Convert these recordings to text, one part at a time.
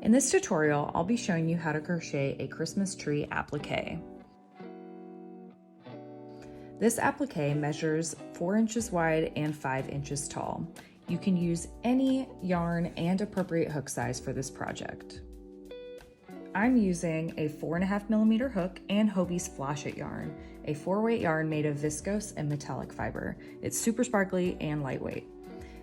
In this tutorial, I'll be showing you how to crochet a Christmas tree applique. This applique measures 4 inches wide and 5 inches tall. You can use any yarn and appropriate hook size for this project. I'm using a 4.5mm hook and Hobie's Flash It yarn, a 4-weight yarn made of viscose and metallic fiber. It's super sparkly and lightweight.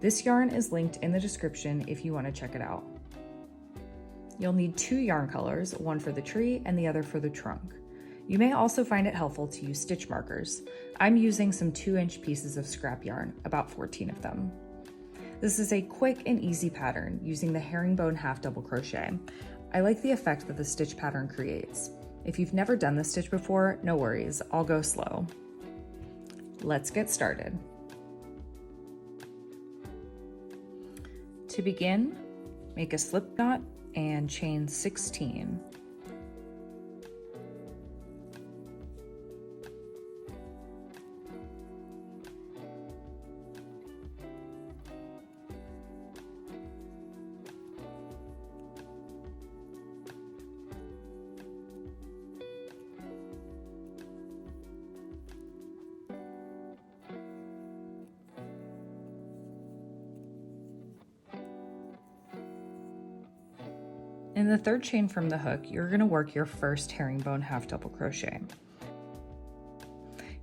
This yarn is linked in the description if you want to check it out. You'll need 2 yarn colors, one for the tree and the other for the trunk. You may also find it helpful to use stitch markers. I'm using some 2-inch pieces of scrap yarn, about 14 of them. This is a quick and easy pattern using the herringbone half double crochet. I like the effect that the stitch pattern creates. If you've never done this stitch before, no worries, I'll go slow. Let's get started. To begin, make a slip knot and chain 16. In the third chain from the hook, you're going to work your first herringbone half double crochet.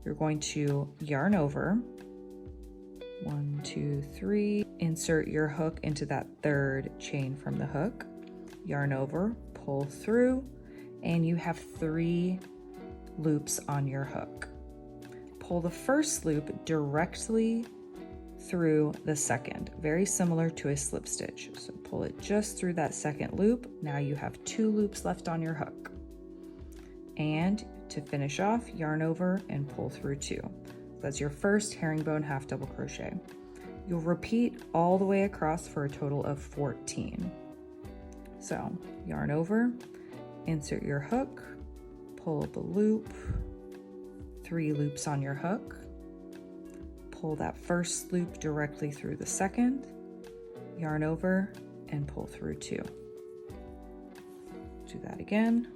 You're going to yarn over, 1, 2, 3, insert your hook into that third chain from the hook, yarn over, pull through, and you have 3 loops on your hook. Pull the first loop directly through the second, very similar to a slip stitch. So pull it just through that second loop. Now you have 2 loops left on your hook. And to finish off, yarn over and pull through 2. That's your first herringbone half double crochet. You'll repeat all the way across for a total of 14. So yarn over, insert your hook, pull up a loop, 3 loops on your hook, pull that first loop directly through the second, yarn over and pull through 2. Do that again.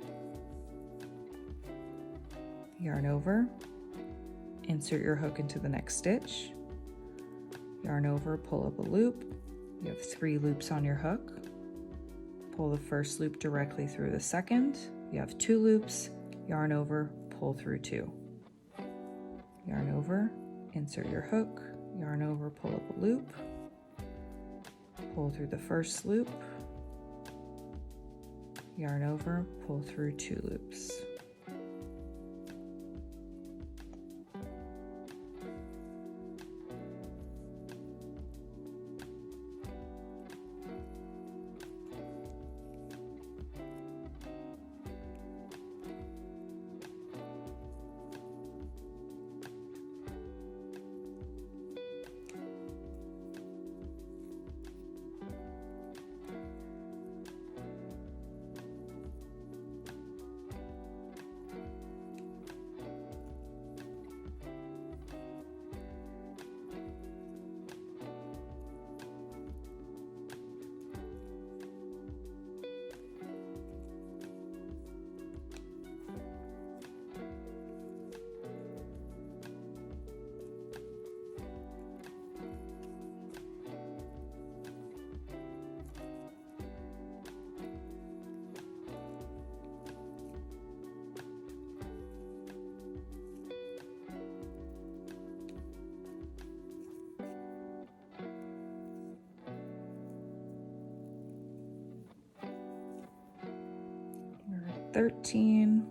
Yarn over, insert your hook into the next stitch, yarn over, pull up a loop. You have 3 loops on your hook. Pull the first loop directly through the second. You have 2 loops, yarn over, pull through 2. Yarn over, insert your hook, yarn over, pull up a loop, pull through the first loop, yarn over, pull through 2 loops. We're at 13.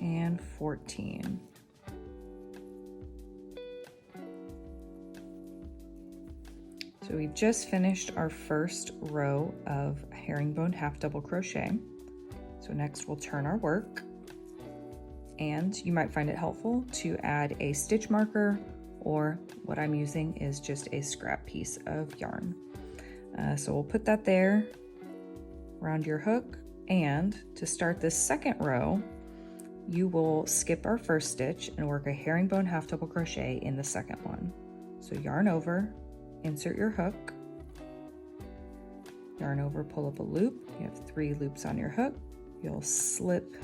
And 14. So we've just finished our first row of herringbone half double crochet. So next we'll turn our work, and you might find it helpful to add a stitch marker, or what I'm using is just a scrap piece of yarn. So we'll put that there around your hook, and to start this second row, you will skip our first stitch and work a herringbone half double crochet in the second one. So yarn over, insert your hook, yarn over, pull up a loop. You have 3 loops on your hook. You'll slip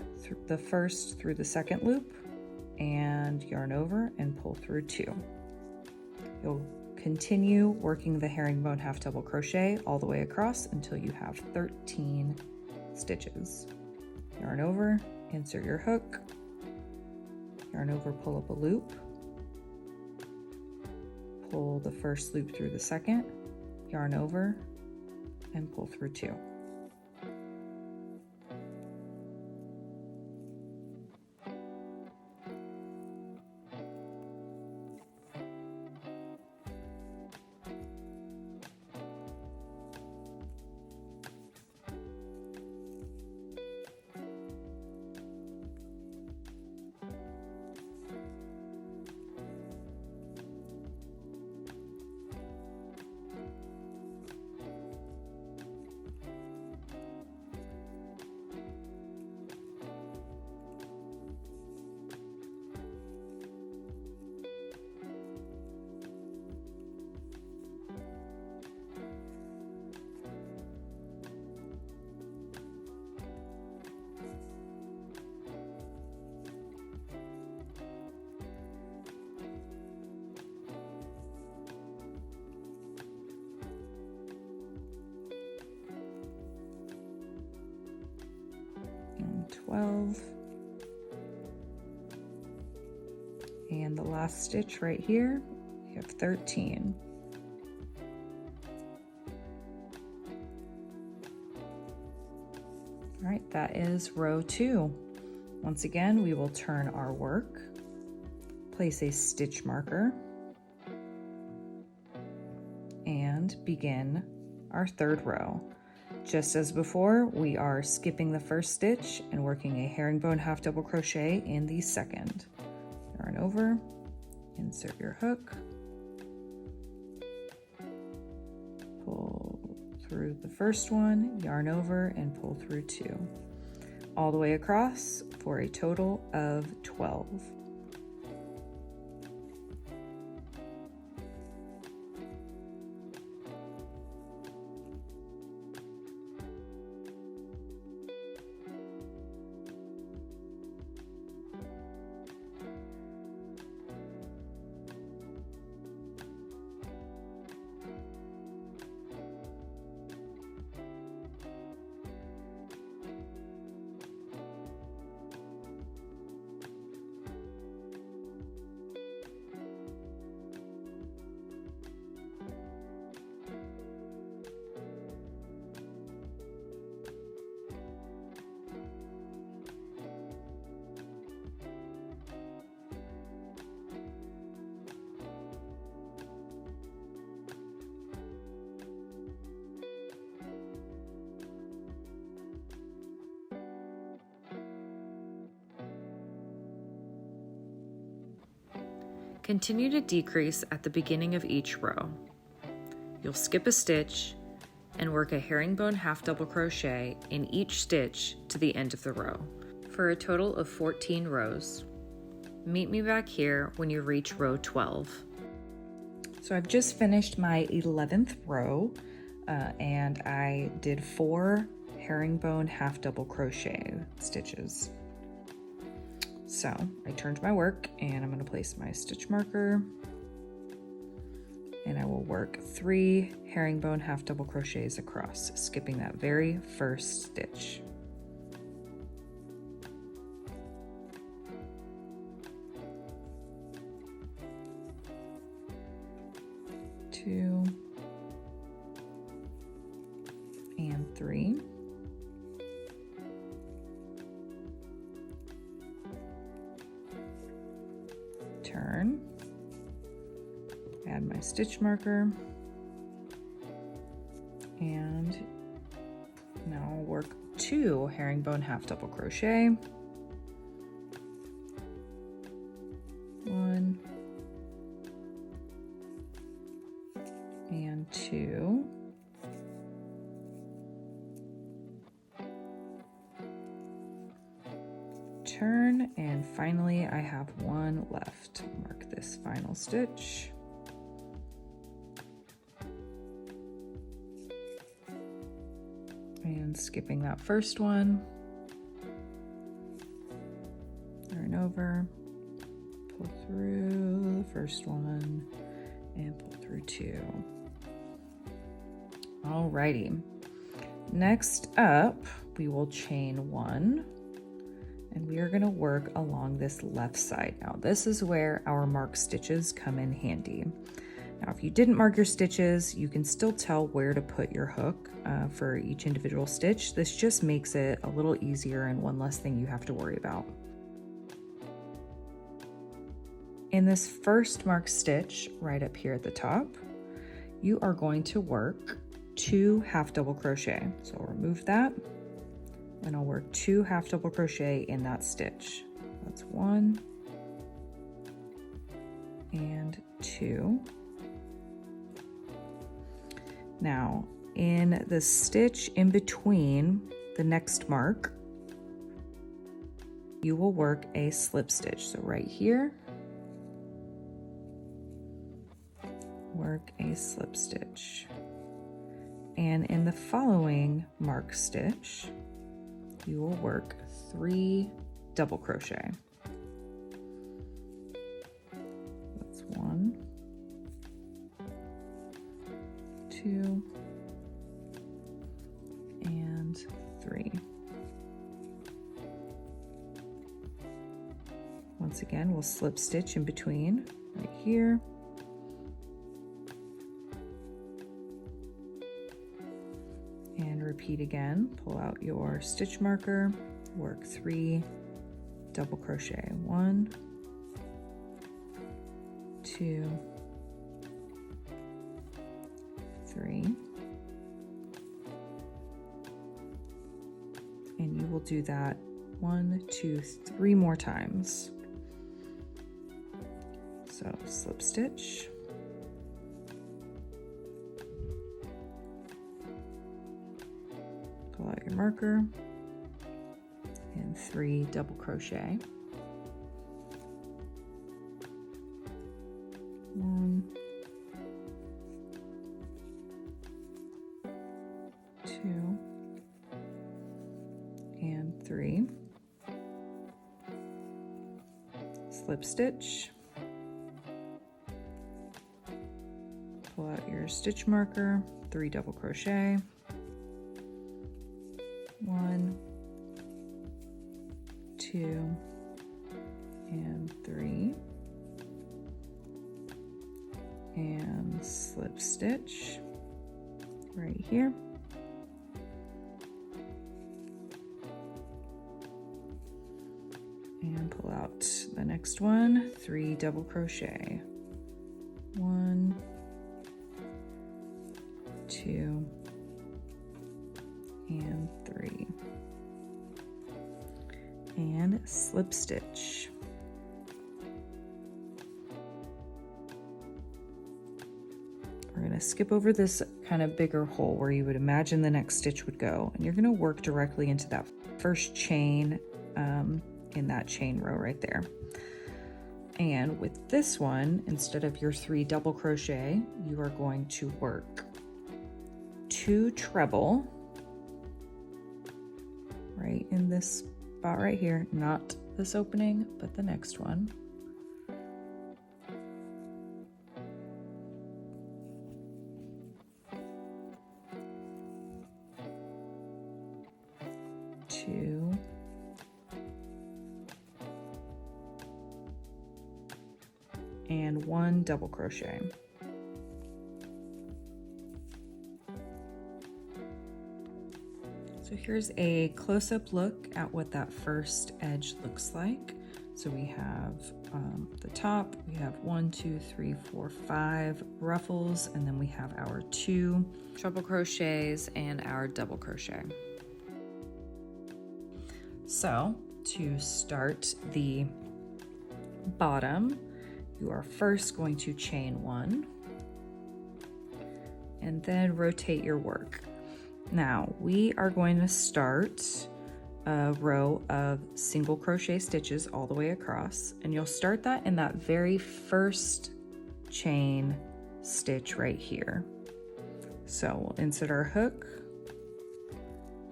the first through the second loop and yarn over and pull through 2. You'll continue working the herringbone half double crochet all the way across until you have 13 stitches. Yarn over, insert your hook, yarn over, pull up a loop, pull the first loop through the second, yarn over, and pull through 2. And 12. And the last stitch right here, you have 13. All right, that is row 2. Once again, we will turn our work, place a stitch marker, and begin our 3rd row. Just as before, we are skipping the first stitch and working a herringbone half double crochet in the second. Yarn over, insert your hook, pull through the first one, yarn over, and pull through 2. All the way across for a total of 12. Continue to decrease at the beginning of each row. You'll skip a stitch and work a herringbone half double crochet in each stitch to the end of the row for a total of 14 rows. Meet me back here when you reach row 12. So I've just finished my 11th row and I did 4 herringbone half double crochet stitches. So I turned my work and I'm going to place my stitch marker and I will work 3 herringbone half double crochets across, skipping that very first stitch. Two and 3. Turn, add my stitch marker, and now I'll work 2 herringbone half double crochet, 1 and 2, turn, and finally I have 1 left. Mark this final stitch, And skipping that first one, yarn over, pull through the first one, and pull through 2. Alrighty, next up we will chain 1, and we are going to work along this left side. Now this is where our mark stitches come in handy. Now if you didn't mark your stitches, you can still tell where to put your hook for each individual stitch. This just makes it a little easier and one less thing you have to worry about. In this first marked stitch right up here at the top, you are going to work 2 half double crochet. So I'll remove that and I'll work 2 half double crochet in that stitch. That's 1 and 2. Now in the stitch in between the next mark, you will work a slip stitch. So right here, work a slip stitch. And in the following mark stitch, you will work 3 double crochet. That's 1, 2, and 3. Once again, we'll slip stitch in between right here. And repeat again, pull out your stitch marker, work 3 double crochet. 1, 2, 3. And you will do that 1, 2, 3 more times. So slip stitch, pull out your marker, and 3 double crochet. 1, 2, and 3. Slip stitch, pull out your stitch marker, 3 double crochet. 1, 2, and 3, and slip stitch right here. And pull out the next one, 3 double crochet. 1, 2, and 3, and slip stitch. We're going to skip over this kind of bigger hole where you would imagine the next stitch would go, and you're going to work directly into that first chain in that chain row right there. And with this one, instead of your 3 double crochet, you are going to work 2 treble right in this spot right here, not this opening, but the next one. Two, and 1 double crochet. So here's a close-up look at what that first edge looks like. So we have the top, we have 1, 2, 3, 4, 5 ruffles, and then we have our 2 treble crochets and our double crochet. So to start the bottom, you are first going to chain 1 and then rotate your work. Now we are going to start a row of single crochet stitches all the way across, and you'll start that in that very first chain stitch right here. So we'll insert our hook,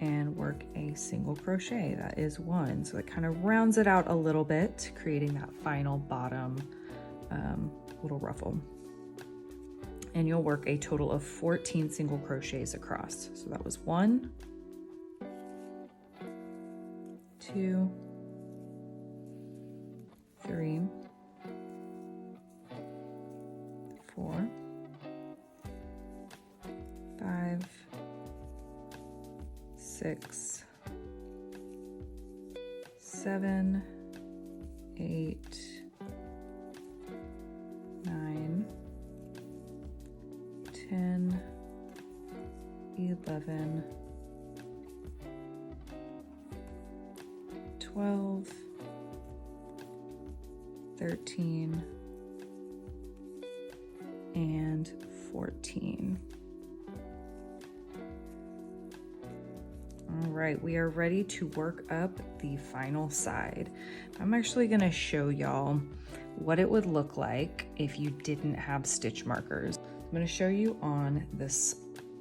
and work a single crochet. That is one. So it kind of rounds it out a little bit, creating that final bottom little ruffle. And you'll work a total of 14 single crochets across. So that was 1, 2, 3, 4, 5, 6, 7, 8, 9, 10, 11, 12, 13, and 14. All right, we are ready to work up the final side. I'm actually going to show y'all what it would look like if you didn't have stitch markers. I'm going to show you on this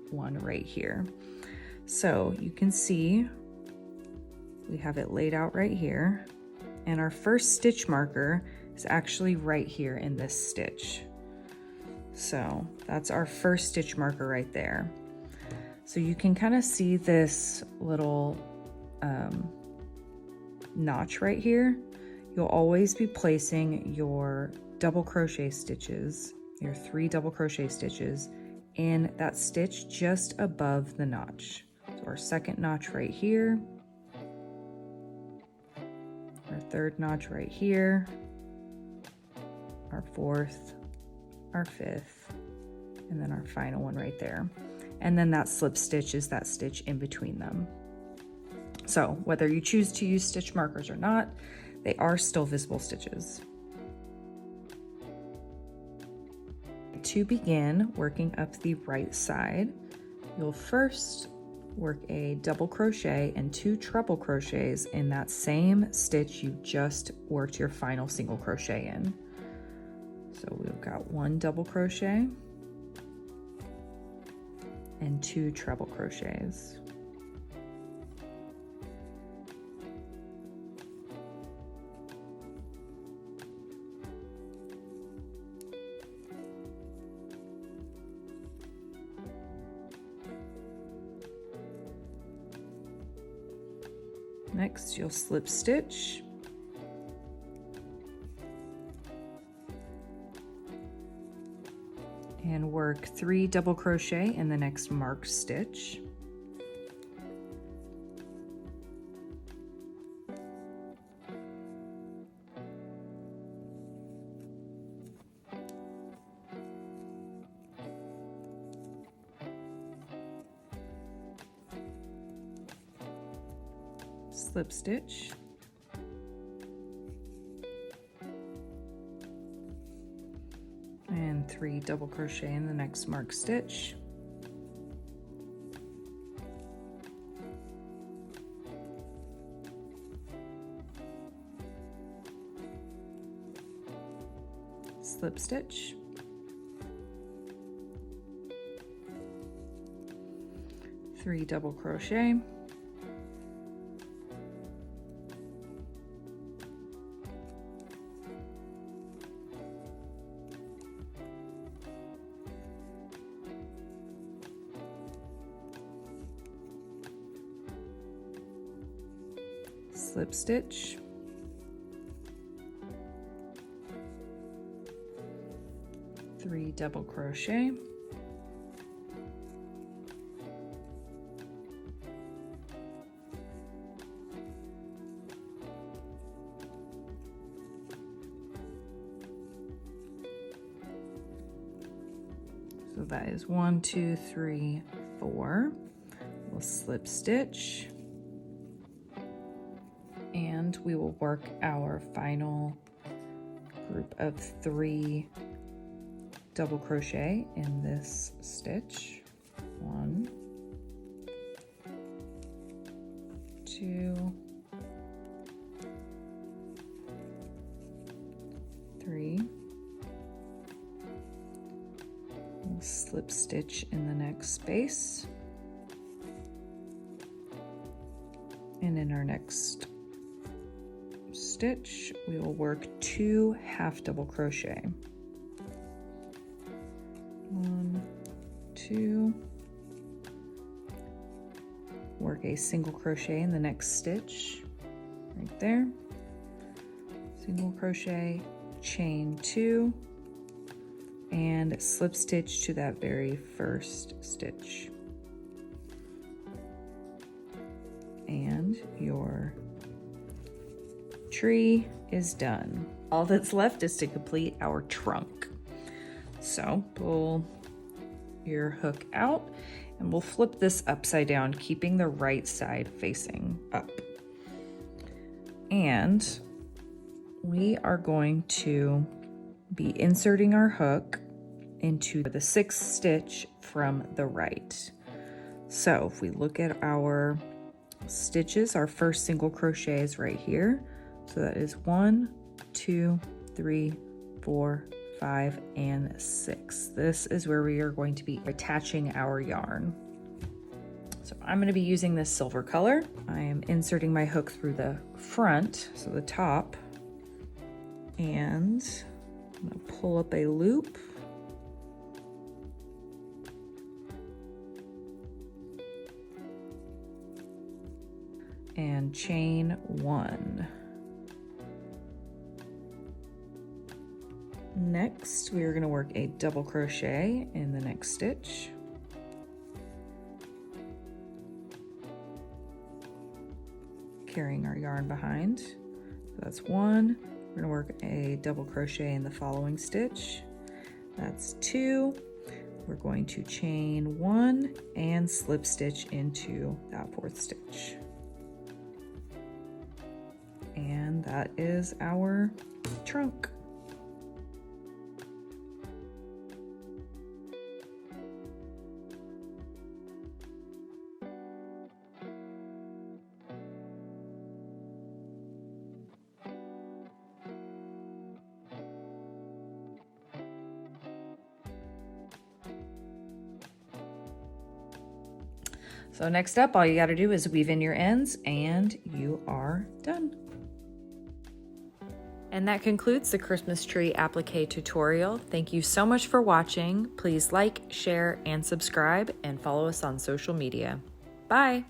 one right here. So you can see we have it laid out right here, and our first stitch marker is actually right here in this stitch. So that's our first stitch marker right there. So you can kind of see this little notch right here. You'll always be placing your double crochet stitches, your 3 double crochet stitches, in that stitch just above the notch. So our second notch right here, our third notch right here, our fourth, our fifth, and then our final one right there. And then that slip stitch is that stitch in between them. So whether you choose to use stitch markers or not, they are still visible stitches. To begin working up the right side, you'll first work a double crochet and 2 treble crochets in that same stitch you just worked your final single crochet in. So we've got 1 double crochet and 2 treble crochets. Next, you'll slip stitch, and work 3 double crochet in the next marked stitch. Slip stitch, and 3 double crochet in the next marked stitch. Slip stitch, three double crochet, slip stitch, three double crochet, so that is 1, 2, 3, 4. We'll slip stitch, and we will work our final group of 3 double crochet in this stitch. 1, 2, 3. We'll slip stitch in the next space. And in our next stitch, we will work 2 half double crochet. 1, 2. Work a single crochet in the next stitch, right there. Single crochet, chain 2, and slip stitch to that very first stitch. And your tree is done. All that's left is to complete our trunk. So pull your hook out and we'll flip this upside down, keeping the right side facing up. And we are going to be inserting our hook into the 6th stitch from the right. So if we look at our stitches, our first single crochet is right here. So that is 1, 2, 3, 4, 5, and 6. This is where we are going to be attaching our yarn. So I'm going to be using this silver color. I am inserting my hook through the front, so the top, and I'm going to pull up a loop. And chain 1. Next, we are going to work a double crochet in the next stitch. Carrying our yarn behind. So that's 1. We're going to work a double crochet in the following stitch. That's 2. We're going to chain 1 and slip stitch into that 4th stitch. And that is our trunk. So next up, all you got to do is weave in your ends and you are done. And that concludes the Christmas Tree Applique tutorial. Thank you so much for watching. Please like, share, and subscribe, and follow us on social media. Bye!